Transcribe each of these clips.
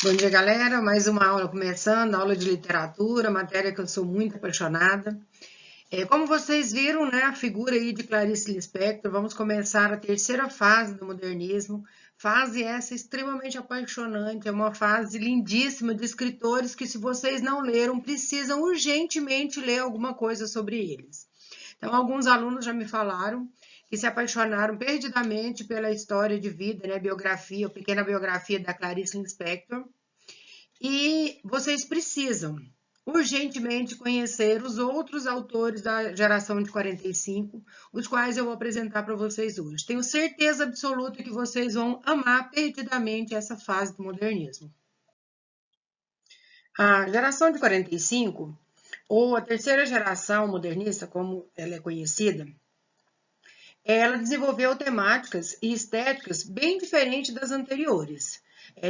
Bom dia, galera. Mais uma aula começando, aula de literatura, matéria que eu sou muito apaixonada. Como vocês viram, né, a figura aí de Clarice Lispector, vamos começar a terceira fase do modernismo. Fase essa extremamente apaixonante, é uma fase lindíssima de escritores que, se vocês não leram, precisam urgentemente ler alguma coisa sobre eles. Então, alguns alunos já me falaram que se apaixonaram perdidamente pela história de vida, né, biografia, a pequena biografia da Clarice Lispector. E vocês precisam urgentemente conhecer os outros autores da geração de 45, os quais eu vou apresentar para vocês hoje. Tenho certeza absoluta que vocês vão amar perdidamente essa fase do modernismo. A geração de 45, ou a terceira geração modernista, como ela é conhecida, ela desenvolveu temáticas e estéticas bem diferentes das anteriores.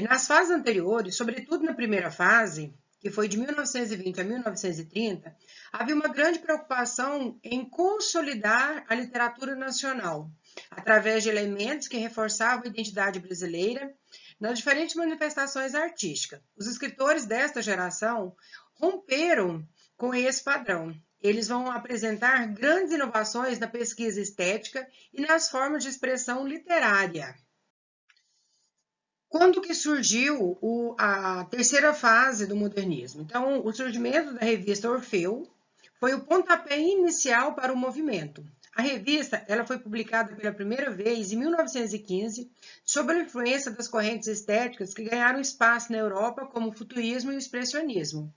Nas fases anteriores, sobretudo na primeira fase, que foi de 1920 a 1930, havia uma grande preocupação em consolidar a literatura nacional, através de elementos que reforçavam a identidade brasileira nas diferentes manifestações artísticas. Os escritores desta geração romperam com esse padrão. Eles vão apresentar grandes inovações na pesquisa estética e nas formas de expressão literária. Quando que surgiu a terceira fase do modernismo? Então, o surgimento da revista Orfeu foi o pontapé inicial para o movimento. A revista ela foi publicada pela primeira vez em 1915, sob a influência das correntes estéticas que ganharam espaço na Europa, como o futurismo e o expressionismo.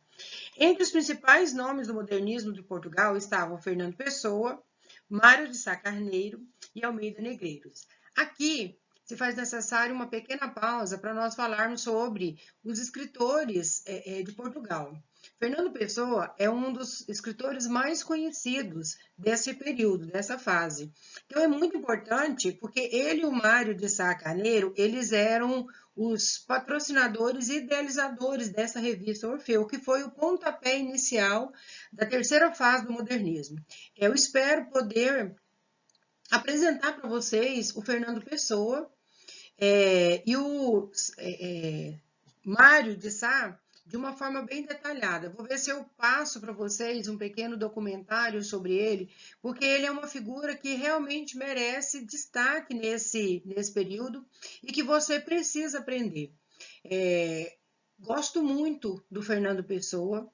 Entre os principais nomes do modernismo de Portugal estavam Fernando Pessoa, Mário de Sá Carneiro e Almeida Negreiros. Aqui se faz necessário uma pequena pausa para nós falarmos sobre os escritores de Portugal. Fernando Pessoa é um dos escritores mais conhecidos desse período, dessa fase. Então é muito importante porque ele e o Mário de Sá Carneiro, eles eram os patrocinadores e idealizadores dessa revista Orfeu, que foi o pontapé inicial da terceira fase do modernismo. Eu espero poder apresentar para vocês o Fernando Pessoa e o Mário de Sá de uma forma bem detalhada. Vou ver se eu passo para vocês um pequeno documentário sobre ele, porque ele é uma figura que realmente merece destaque nesse período e que você precisa aprender. Gosto muito do Fernando Pessoa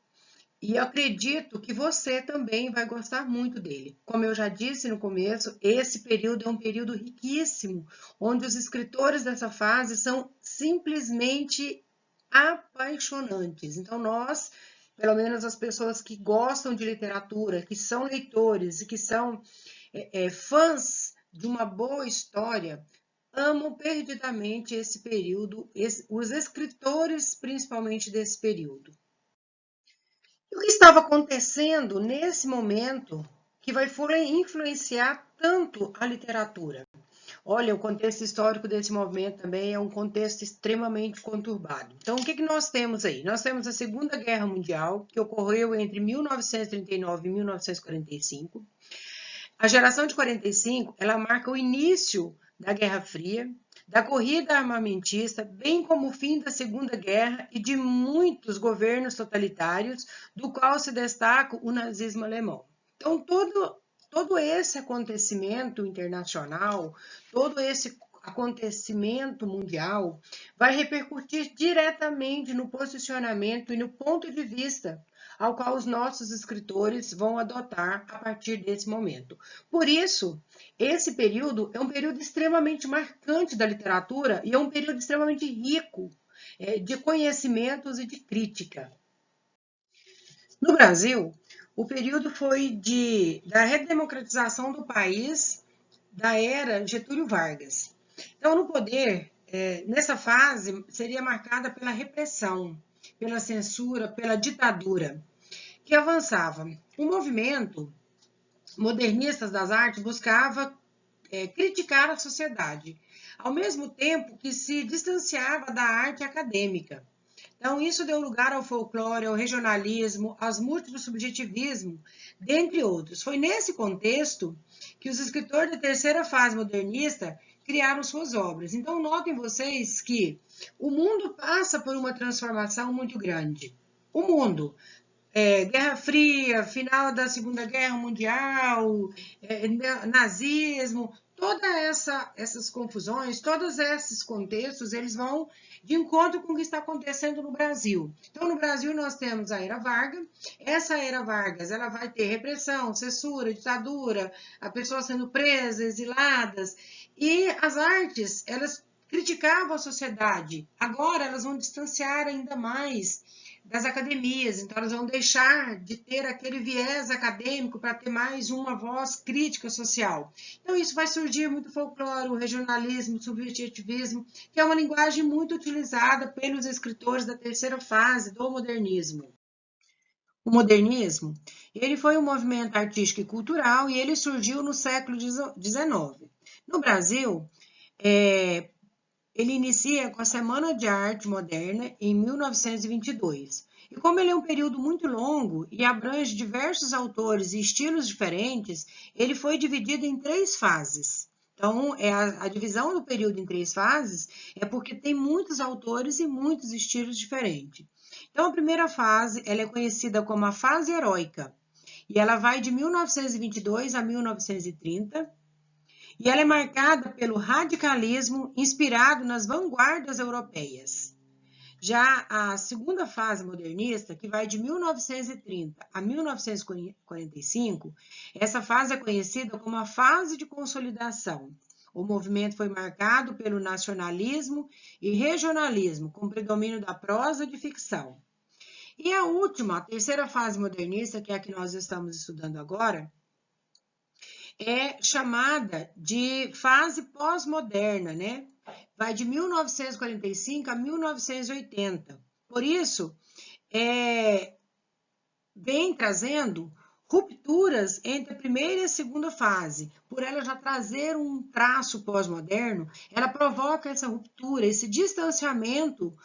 e acredito que você também vai gostar muito dele. Como eu já disse no começo, esse período é um período riquíssimo, onde os escritores dessa fase são simplesmente apaixonantes. Então, nós, pelo menos as pessoas que gostam de literatura, que são leitores e que são fãs de uma boa história, amam perdidamente esse período, os escritores principalmente desse período. E o que estava acontecendo nesse momento que vai influenciar tanto a literatura? Olha, o contexto histórico desse movimento também é um contexto extremamente conturbado. Então, o que nós temos aí? Nós temos a Segunda Guerra Mundial, que ocorreu entre 1939 e 1945. A geração de 45, ela marca o início da Guerra Fria, da corrida armamentista, bem como o fim da Segunda Guerra e de muitos governos totalitários, do qual se destaca o nazismo alemão. Então, todo esse acontecimento internacional, todo esse acontecimento mundial vai repercutir diretamente no posicionamento e no ponto de vista ao qual os nossos escritores vão adotar a partir desse momento. Por isso, esse período é um período extremamente marcante da literatura e é um período extremamente rico de conhecimentos e de crítica. No Brasil, o período foi da redemocratização do país da era Getúlio Vargas. Então, no poder, nessa fase, seria marcada pela repressão, pela censura, pela ditadura, que avançava. O movimento modernistas das artes buscava criticar a sociedade, ao mesmo tempo que se distanciava da arte acadêmica. Então, isso deu lugar ao folclore, ao regionalismo, aos múltiplos subjetivismos, dentre outros. Foi nesse contexto que os escritores da terceira fase modernista criaram suas obras. Então, notem vocês que o mundo passa por uma transformação muito grande. O mundo, Guerra Fria, final da Segunda Guerra Mundial, nazismo, todas essas confusões, todos esses contextos, eles vão de encontro com o que está acontecendo no Brasil. Então, no Brasil, nós temos a Era Vargas. Essa Era Vargas, ela vai ter repressão, censura, ditadura, a pessoa sendo presa, exiladas, e as artes, elas criticavam a sociedade. Agora, elas vão distanciar ainda mais das academias, então elas vão deixar de ter aquele viés acadêmico para ter mais uma voz crítica social. Então isso vai surgir muito folclore, o regionalismo, o subjetivismo, que é uma linguagem muito utilizada pelos escritores da terceira fase do modernismo. O modernismo, ele foi um movimento artístico e cultural e ele surgiu no século XIX. No Brasil, ele inicia com a Semana de Arte Moderna em 1922. E como ele é um período muito longo e abrange diversos autores e estilos diferentes, ele foi dividido em 3 fases. Então, a divisão do período em 3 fases é porque tem muitos autores e muitos estilos diferentes. Então, a primeira fase, ela é conhecida como a fase heróica, e ela vai de 1922 a 1930, e ela é marcada pelo radicalismo inspirado nas vanguardas europeias. Já a segunda fase modernista, que vai de 1930 a 1945, essa fase é conhecida como a fase de consolidação. O movimento foi marcado pelo nacionalismo e regionalismo, com predomínio da prosa de ficção. E a última, a terceira fase modernista, que é a que nós estamos estudando agora, é chamada de fase pós-moderna, né? Vai de 1945 a 1980. Por isso, vem trazendo rupturas entre a primeira e a segunda fase. Por ela já trazer um traço pós-moderno, ela provoca essa ruptura, esse distanciamento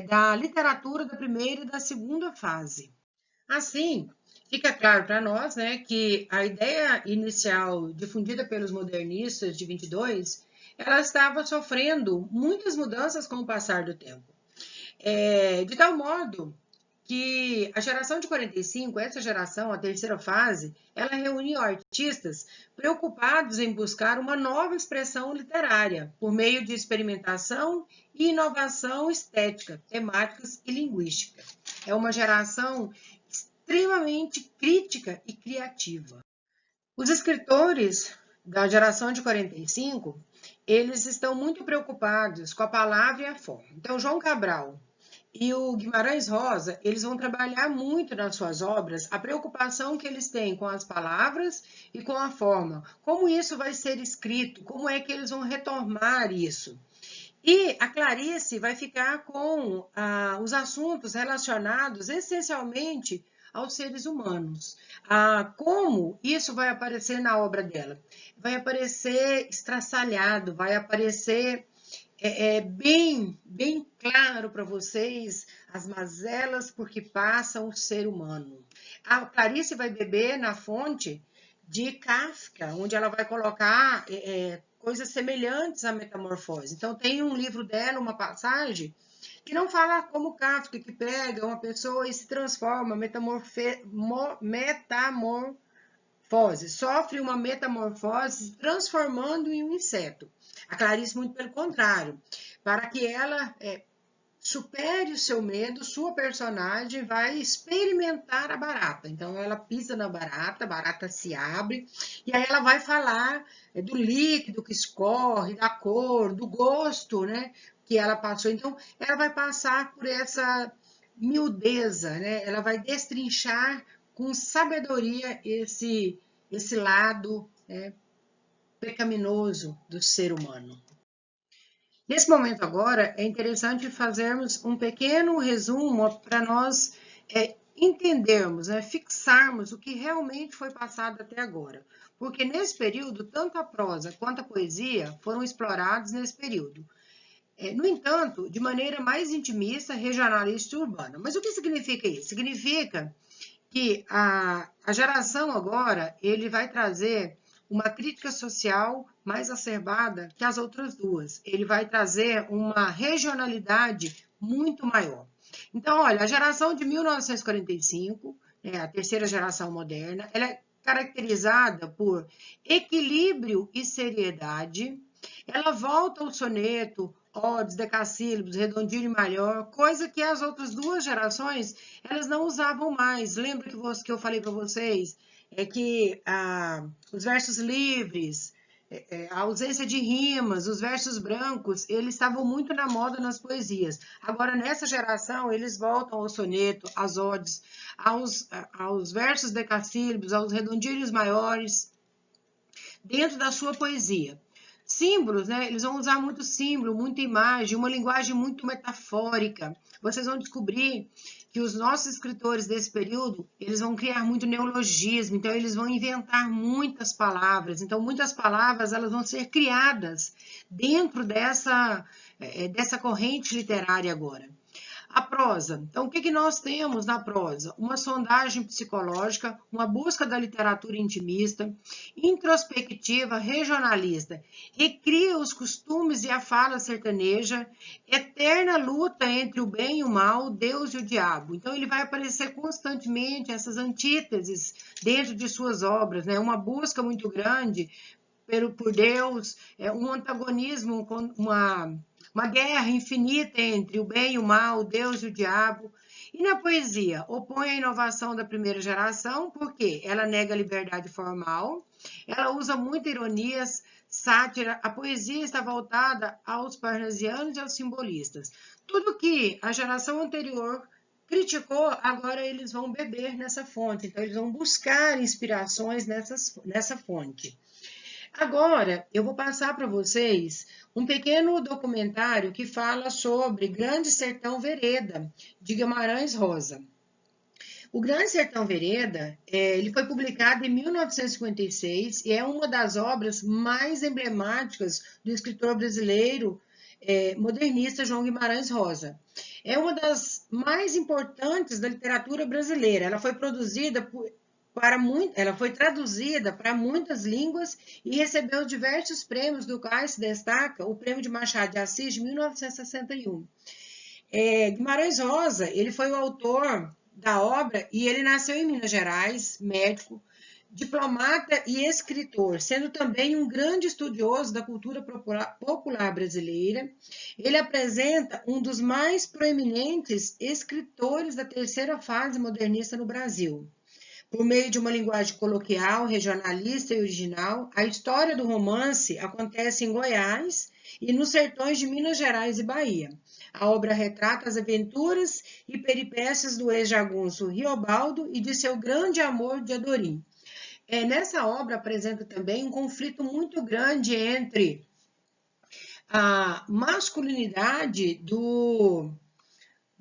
da literatura da primeira e da segunda fase. Assim, fica claro para nós, né, que a ideia inicial difundida pelos modernistas de 22, ela estava sofrendo muitas mudanças com o passar do tempo. De tal modo que a geração de 45, essa geração, a terceira fase, ela reuniu artistas preocupados em buscar uma nova expressão literária por meio de experimentação e inovação estética, temáticas e linguística. É uma geração extremamente crítica e criativa. Os escritores da geração de 45, eles estão muito preocupados com a palavra e a forma. Então, João Cabral e o Guimarães Rosa, eles vão trabalhar muito nas suas obras a preocupação que eles têm com as palavras e com a forma. Como isso vai ser escrito, como é que eles vão retomar isso. E a Clarice vai ficar com os assuntos relacionados essencialmente aos seres humanos. Como isso vai aparecer na obra dela? Vai aparecer estraçalhado, vai aparecer bem claro para vocês as mazelas por que passa o ser humano. A Clarice vai beber na fonte de Kafka, onde ela vai colocar coisas semelhantes à metamorfose. Então, tem um livro dela, uma passagem, que não fala como Kafka, que pega uma pessoa e se transforma, metamorfose, sofre uma metamorfose se transformando em um inseto. A Clarice, muito pelo contrário, para que ela supere o seu medo, sua personagem vai experimentar a barata. Então, ela pisa na barata, a barata se abre, e aí ela vai falar do líquido que escorre, da cor, do gosto, né, que ela passou. Então, ela vai passar por essa miudeza, né? Ela vai destrinchar com sabedoria esse lado pecaminoso do ser humano. Nesse momento agora, é interessante fazermos um pequeno resumo para nós entendermos, fixarmos o que realmente foi passado até agora. Porque nesse período, tanto a prosa quanto a poesia foram explorados nesse período. No entanto, de maneira mais intimista, regionalista e urbana. Mas o que significa isso? Significa que a geração agora, ele vai trazer uma crítica social mais acerbada que as outras duas. Ele vai trazer uma regionalidade muito maior. Então, olha, a geração de 1945, a terceira geração moderna, ela é caracterizada por equilíbrio e seriedade. Ela volta ao soneto, odes, decassílabos, redondilho e maior, coisa que as outras duas gerações elas não usavam mais. Lembra que eu falei para vocês que os versos livres, a ausência de rimas, os versos brancos, eles estavam muito na moda nas poesias. Agora, nessa geração, eles voltam ao soneto, às odes, aos versos decassílabos, aos redondilhos maiores, dentro da sua poesia. Símbolos, né? Eles vão usar muito símbolo, muita imagem, uma linguagem muito metafórica. Vocês vão descobrir que os nossos escritores desse período, eles vão criar muito neologismo, então eles vão inventar muitas palavras. Então, muitas palavras elas vão ser criadas dentro dessa corrente literária agora. A prosa. Então, o que nós temos na prosa? Uma sondagem psicológica, uma busca da literatura intimista, introspectiva, regionalista, recria os costumes e a fala sertaneja, eterna luta entre o bem e o mal, Deus e o diabo. Então, ele vai aparecer constantemente essas antíteses dentro de suas obras, né? Uma busca muito grande por Deus, um antagonismo, uma guerra infinita entre o bem e o mal, o Deus e o diabo. E na poesia, opõe a inovação da primeira geração, porque ela nega a liberdade formal, ela usa muita ironias, sátira, a poesia está voltada aos parnasianos e aos simbolistas. Tudo que a geração anterior criticou, agora eles vão beber nessa fonte, então eles vão buscar inspirações nessa fonte. Agora, eu vou passar para vocês um pequeno documentário que fala sobre Grande Sertão Vereda, de Guimarães Rosa. O Grande Sertão Vereda, ele foi publicado em 1956 e é uma das obras mais emblemáticas do escritor brasileiro modernista João Guimarães Rosa. É uma das mais importantes da literatura brasileira. Ela foi produzida ela foi traduzida para muitas línguas e recebeu diversos prêmios, do quais se destaca o Prêmio de Machado de Assis de 1961. Guimarães Rosa, ele foi o autor da obra e ele nasceu em Minas Gerais, médico, diplomata e escritor, sendo também um grande estudioso da cultura popular brasileira. Ele apresenta um dos mais proeminentes escritores da terceira fase modernista no Brasil. Por meio de uma linguagem coloquial, regionalista e original, a história do romance acontece em Goiás e nos sertões de Minas Gerais e Bahia. A obra retrata as aventuras e peripécias do ex-jagunço Riobaldo e de seu grande amor de Adorim. Nessa obra apresenta também um conflito muito grande entre a masculinidade do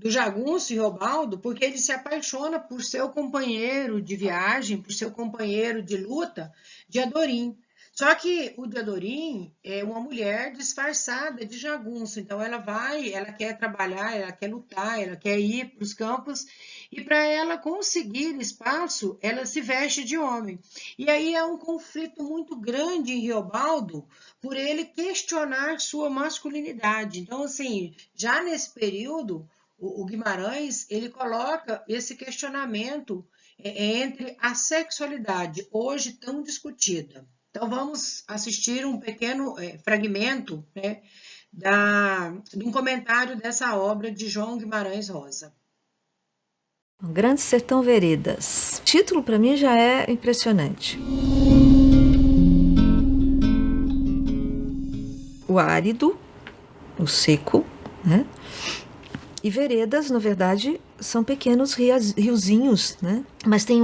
jagunço e Riobaldo, porque ele se apaixona por seu companheiro de viagem, por seu companheiro de luta, de Adorim. Só que o de Adorim é uma mulher disfarçada de jagunço, então ela quer trabalhar, ela quer lutar, ela quer ir para os campos, e para ela conseguir espaço, ela se veste de homem. E aí é um conflito muito grande em Riobaldo, por ele questionar sua masculinidade. Então, assim, já nesse período, o Guimarães, ele coloca esse questionamento entre a sexualidade, hoje tão discutida. Então, vamos assistir um pequeno fragmento, né, de um comentário dessa obra de João Guimarães Rosa. Grande Sertão Veredas. O título, para mim, já é impressionante. O árido, o seco, né? E veredas, na verdade, são pequenos riozinhos, né? Mas tem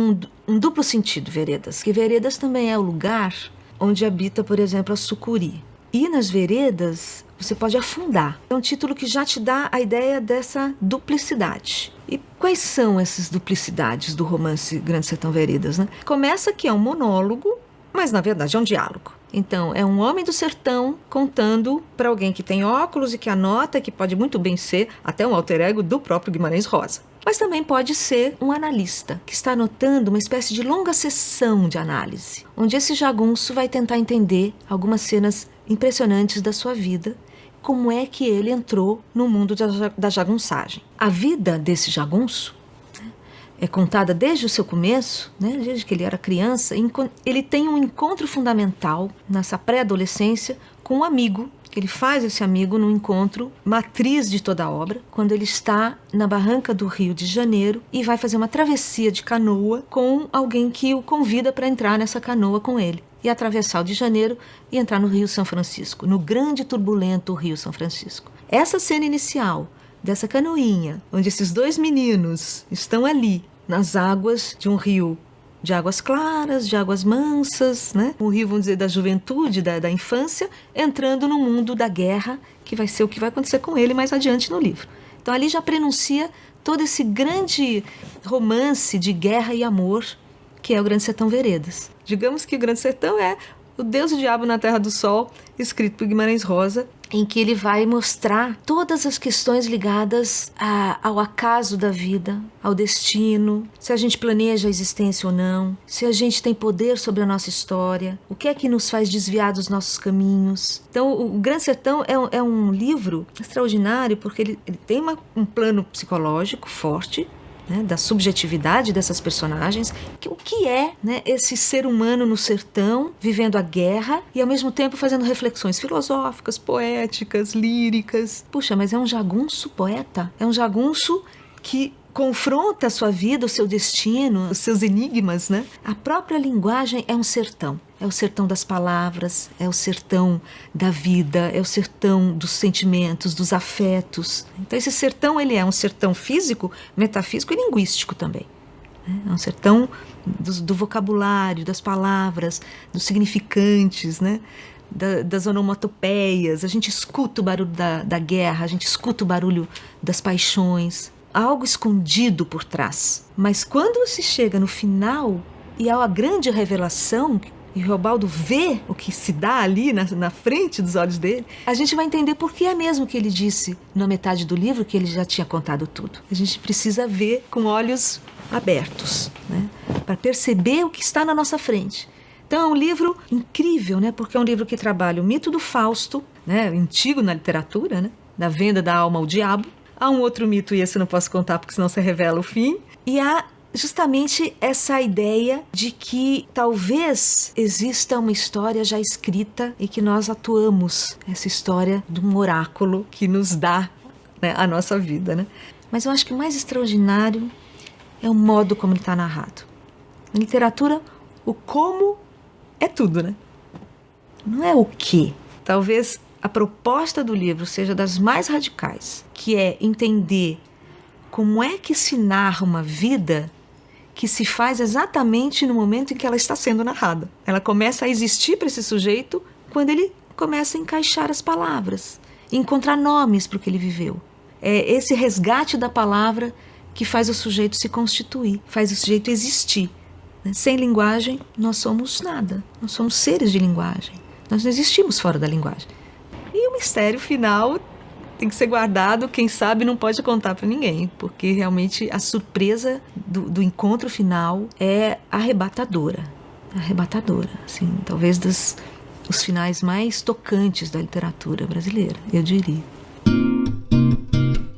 um duplo sentido, veredas. Que veredas também é o lugar onde habita, por exemplo, a sucuri. E nas veredas, você pode afundar. É um título que já te dá a ideia dessa duplicidade. E quais são essas duplicidades do romance Grande Sertão Veredas, né? Começa que é um monólogo, mas na verdade é um diálogo. Então, é um homem do sertão contando para alguém que tem óculos e que anota, que pode muito bem ser até um alter ego do próprio Guimarães Rosa. Mas também pode ser um analista que está anotando uma espécie de longa sessão de análise, onde esse jagunço vai tentar entender algumas cenas impressionantes da sua vida, como é que ele entrou no mundo da jagunçagem. A vida desse jagunço é contada desde o seu começo, né, desde que ele era criança. Ele tem um encontro fundamental nessa pré-adolescência com um amigo, que ele faz esse amigo num encontro matriz de toda a obra, quando ele está na barranca do Rio de Janeiro e vai fazer uma travessia de canoa com alguém que o convida para entrar nessa canoa com ele e atravessar o de Janeiro e entrar no Rio São Francisco, no grande e turbulento Rio São Francisco. Essa cena inicial dessa canoinha, onde esses dois meninos estão ali nas águas de um rio de águas claras, de águas mansas, né? Um rio, vamos dizer, da juventude, da infância, entrando no mundo da guerra, que vai ser o que vai acontecer com ele mais adiante no livro. Então ali já prenuncia todo esse grande romance de guerra e amor, que é o Grande Sertão Veredas. Digamos que o Grande Sertão é O Deus e o Diabo na Terra do Sol, escrito por Guimarães Rosa, em que ele vai mostrar todas as questões ligadas ao acaso da vida, ao destino, se a gente planeja a existência ou não, se a gente tem poder sobre a nossa história, o que é que nos faz desviar dos nossos caminhos. Então, o Grande Sertão é um livro extraordinário porque ele tem um plano psicológico forte, né, da subjetividade dessas personagens, o que é, né, esse ser humano no sertão, vivendo a guerra e ao mesmo tempo fazendo reflexões filosóficas, poéticas, líricas. Puxa, mas é um jagunço poeta, é um jagunço que confronta a sua vida, o seu destino, os seus enigmas, né? A própria linguagem é um sertão. É o sertão das palavras, é o sertão da vida, é o sertão dos sentimentos, dos afetos. Então esse sertão, ele é um sertão físico, metafísico e linguístico também. É um sertão do vocabulário, das palavras, dos significantes, né? Das onomatopeias. A gente escuta o barulho da guerra, a gente escuta o barulho das paixões. Há algo escondido por trás. Mas quando se chega no final e há a grande revelação, e o Reobaldo vê o que se dá ali na frente dos olhos dele, a gente vai entender por que é mesmo que ele disse na metade do livro que ele já tinha contado tudo. A gente precisa ver com olhos abertos, né, para perceber o que está na nossa frente. Então é um livro incrível, né, porque é um livro que trabalha o mito do Fausto, né, antigo na literatura, né, da venda da alma ao diabo. Há um outro mito, e esse eu não posso contar porque senão você revela o fim. E há justamente essa ideia de que talvez exista uma história já escrita e que nós atuamos essa história de um oráculo que nos dá, né, a nossa vida, né? Mas eu acho que o mais extraordinário é o modo como ele está narrado. Na literatura, o como é tudo, né? Não é o que. Talvez a proposta do livro seja das mais radicais, que é entender como é que se narra uma vida que se faz exatamente no momento em que ela está sendo narrada. Ela começa a existir para esse sujeito quando ele começa a encaixar as palavras, encontrar nomes para o que ele viveu. É esse resgate da palavra que faz o sujeito se constituir, faz o sujeito existir. Sem linguagem, nós somos nada. Nós somos seres de linguagem. Nós não existimos fora da linguagem. E o mistério final tem que ser guardado, quem sabe não pode contar para ninguém, porque realmente a surpresa do encontro final é arrebatadora. Arrebatadora, assim, talvez dos finais mais tocantes da literatura brasileira, eu diria.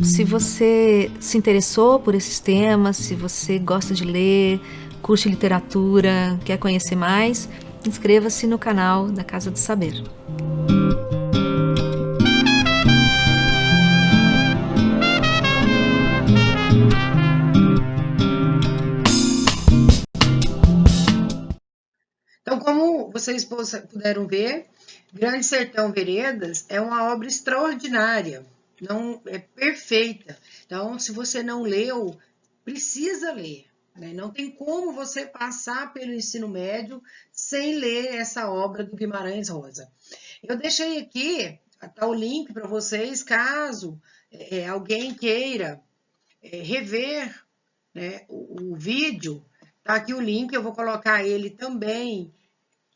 Se você se interessou por esses temas, se você gosta de ler, curte literatura, quer conhecer mais, inscreva-se no canal da Casa do Saber. Então, como vocês puderam ver, Grande Sertão Veredas é uma obra extraordinária, não é perfeita. Então, se você não leu, precisa ler, né? Não tem como você passar pelo ensino médio sem ler essa obra do Guimarães Rosa. Eu deixei aqui tá, o link para vocês, caso alguém queira rever, né, o vídeo. Tá aqui o link, eu vou colocar ele também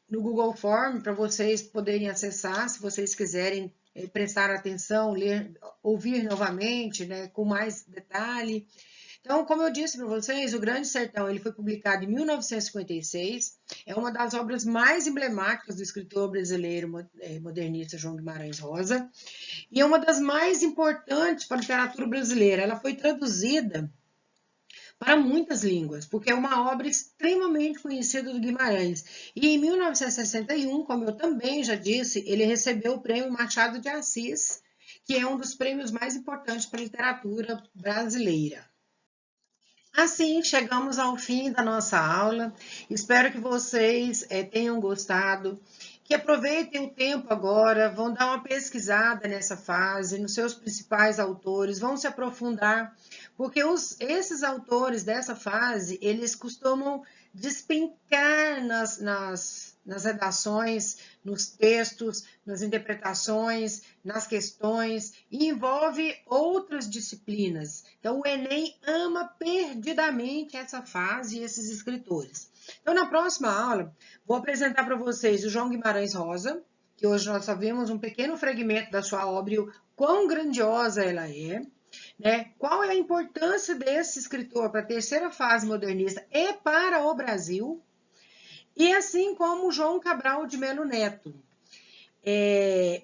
no Google Form para vocês poderem acessar, se vocês quiserem prestar atenção, ler, ouvir novamente, né, com mais detalhe. Então, como eu disse para vocês, O Grande Sertão ele foi publicado em 1956, é uma das obras mais emblemáticas do escritor brasileiro modernista João Guimarães Rosa, e é uma das mais importantes para a literatura brasileira. Ela foi traduzida para muitas línguas, porque é uma obra extremamente conhecida do Guimarães. E em 1961, como eu também já disse, ele recebeu o Prêmio Machado de Assis, que é um dos prêmios mais importantes para a literatura brasileira. Assim, chegamos ao fim da nossa aula. Espero que vocês tenham gostado, que aproveitem o tempo agora, vão dar uma pesquisada nessa fase, nos seus principais autores, vão se aprofundar, porque esses autores dessa fase, eles costumam despencar nas redações, nos textos, nas interpretações, nas questões, e envolve outras disciplinas. Então, o Enem ama perdidamente essa fase e esses escritores. Então, na próxima aula, vou apresentar para vocês o João Guimarães Rosa, que hoje nós só vimos um pequeno fragmento da sua obra e o quão grandiosa ela é. Né? Qual é a importância desse escritor para a terceira fase modernista e para o Brasil? E assim como João Cabral de Melo Neto.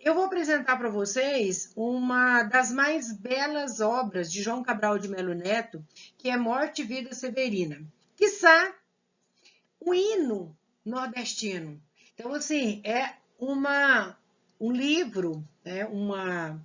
Eu vou apresentar para vocês uma das mais belas obras de João Cabral de Melo Neto, que é Morte e Vida Severina, quiçá um hino nordestino. Então, assim, é um livro, uma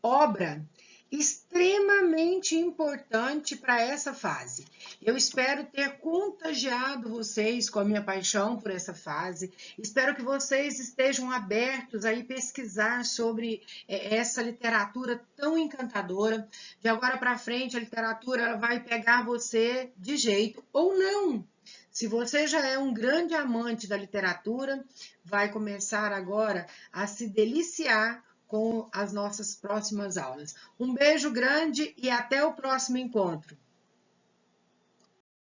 obra extremamente importante para essa fase. Eu espero ter contagiado vocês com a minha paixão por essa fase. Espero que vocês estejam abertos a ir pesquisar sobre essa literatura tão encantadora. De agora para frente, a literatura ela vai pegar você de jeito ou não. Se você já é um grande amante da literatura, vai começar agora a se deliciar com as nossas próximas aulas. Um beijo grande e até o próximo encontro.